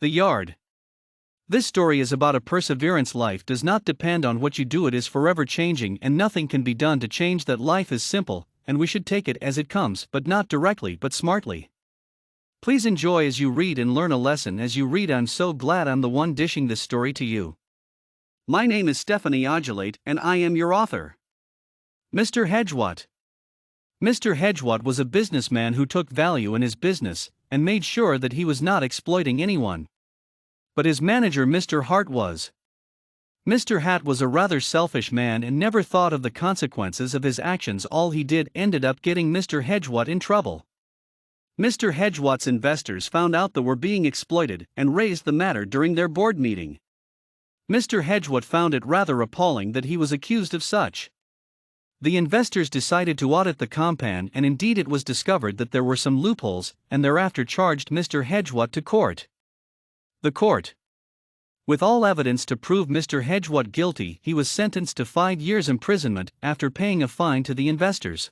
The Yard. This story is about a perseverance. Life does not depend on what you do, it is forever changing, and nothing can be done to change that. Life is simple, and we should take it as it comes, but not directly but smartly. Please enjoy as you read and learn a lesson as you read. I'm so glad I'm the one dishing this story to you. My name is Stephanie Odulate, and I am your author. Mr. Hedgewatt. Mr. Hedgewatt was a businessman who took value in his business and made sure that he was not exploiting anyone. But his manager, Mr. Hart, was. Mr. Hat was a rather selfish man and never thought of the consequences of his actions. All he did ended up getting Mr. Hedgewatt in trouble. Mr. Hedgewatt's investors found out they were being exploited and raised the matter during their board meeting. Mr. Hedgewatt found it rather appalling that he was accused of such. The investors decided to audit the company, and indeed it was discovered that there were some loopholes, and thereafter charged Mr. Hedgewatt to court. The court. With all evidence to prove Mr. Hedgewatt guilty, he was sentenced to 5 years imprisonment after paying a fine to the investors.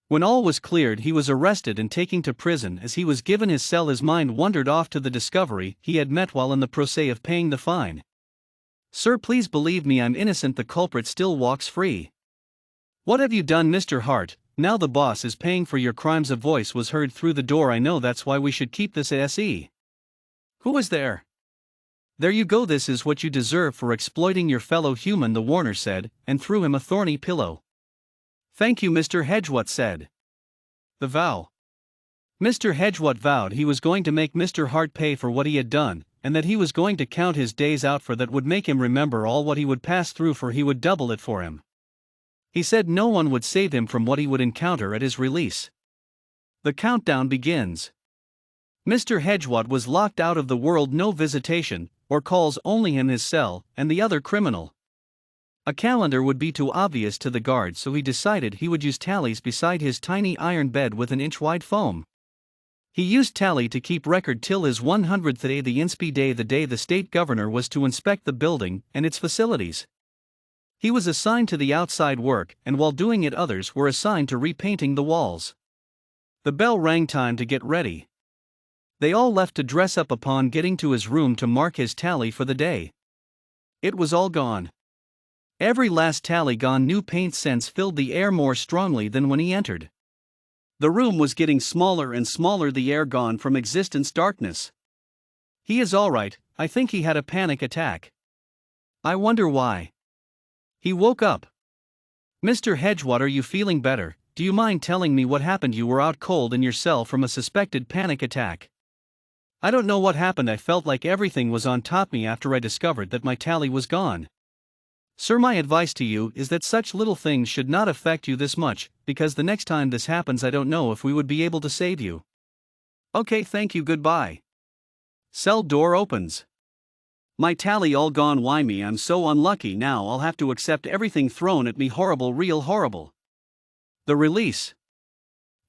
When all was cleared, he was arrested and taken to prison. As he was given his cell, his mind wandered off to the discovery he had met while in the process of paying the fine. "Sir, please believe me, I'm innocent. The culprit still walks free." "What have you done, Mr. Hart? Now the boss is paying for your crimes." A voice was heard through the door. "I know, that's why we should keep this SE. Who is there?" "There you go, this is what you deserve for exploiting your fellow human," the warner said, and threw him a thorny pillow. "Thank you," Mr. Hedgewatt said. The vow. Mr. Hedgewatt vowed he was going to make Mr. Hart pay for what he had done, and that he was going to count his days out, for that would make him remember all what he would pass through, for he would double it for him. He said no one would save him from what he would encounter at his release. The countdown begins. Mr. Hedgewatt was locked out of the world, no visitation or calls, only in his cell and the other criminal. A calendar would be too obvious to the guards, so he decided he would use tallies beside his tiny iron bed with an inch-wide foam. He used tally to keep record till his 100th day, the inspe day, the day the state governor was to inspect the building and its facilities. He was assigned to the outside work, and while doing it others were assigned to repainting the walls. The bell rang, time to get ready. They all left to dress up upon getting to his room to mark his tally for the day. It was all gone. Every last tally gone. New paint scents filled the air more strongly than when he entered. The room was getting smaller and smaller, the air gone from existence, darkness. "He is all right. I think he had a panic attack. I wonder why." He woke up. "Mr. Hedgewatt, are you feeling better? Do you mind telling me what happened? You were out cold in your cell from a suspected panic attack." "I don't know what happened. I felt like everything was on top me after I discovered that my tally was gone. Sir, my advice to you is that such little things should not affect you this much, because the next time this happens I don't know if we would be able to save you." "Okay, thank you, goodbye." Cell door opens. "My tally all gone. Why me? I'm so unlucky. Now I'll have to accept everything thrown at me. Horrible, real horrible." The release.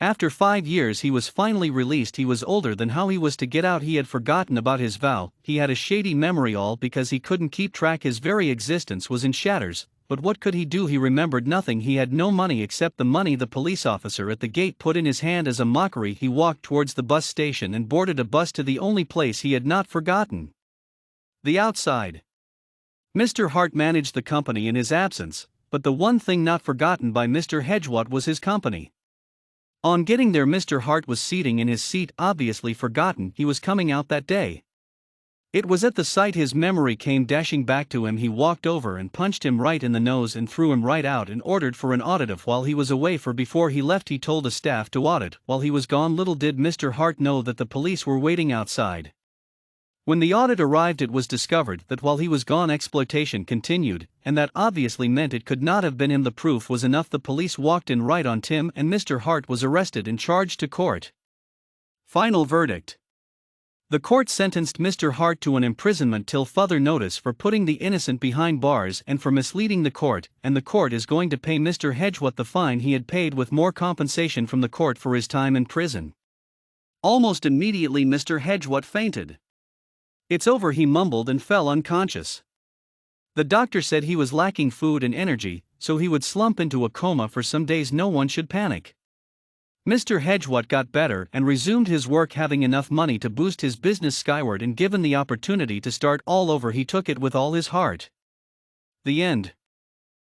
After 5 years he was finally released. He was older than how he was to get out. He had forgotten about his vow. He had a shady memory, all because he couldn't keep track. His very existence was in shatters, but what could he do? He remembered nothing. He had no money except the money the police officer at the gate put in his hand as a mockery. He walked towards the bus station and boarded a bus to the only place he had not forgotten. The outside. Mr. Hart managed the company in his absence, but the one thing not forgotten by Mr. Hedgewatt was his company. On getting there, Mr. Hart was sitting in his seat, obviously forgotten he was coming out that day. It was at the sight his memory came dashing back to him. He walked over and punched him right in the nose and threw him right out and ordered for an audit of while he was away, for before he left he told the staff to audit while he was gone. Little did Mr. Hart know that the police were waiting outside. When the audit arrived, it was discovered that while he was gone exploitation continued, and that obviously meant it could not have been him. The proof was enough. The police walked in right on Tim, and Mr. Hart was arrested and charged to court. Final verdict. The court sentenced Mr. Hart to an imprisonment till further notice for putting the innocent behind bars and for misleading the court, and the court is going to pay Mr. Hedgewatt the fine he had paid with more compensation from the court for his time in prison. Almost immediately Mr. Hedgewatt fainted. "It's over," he mumbled and fell unconscious. The doctor said he was lacking food and energy, so he would slump into a coma for some days. No one should panic. Mr. Hedgewatt got better and resumed his work, having enough money to boost his business skyward, and given the opportunity to start all over he took it with all his heart. The end.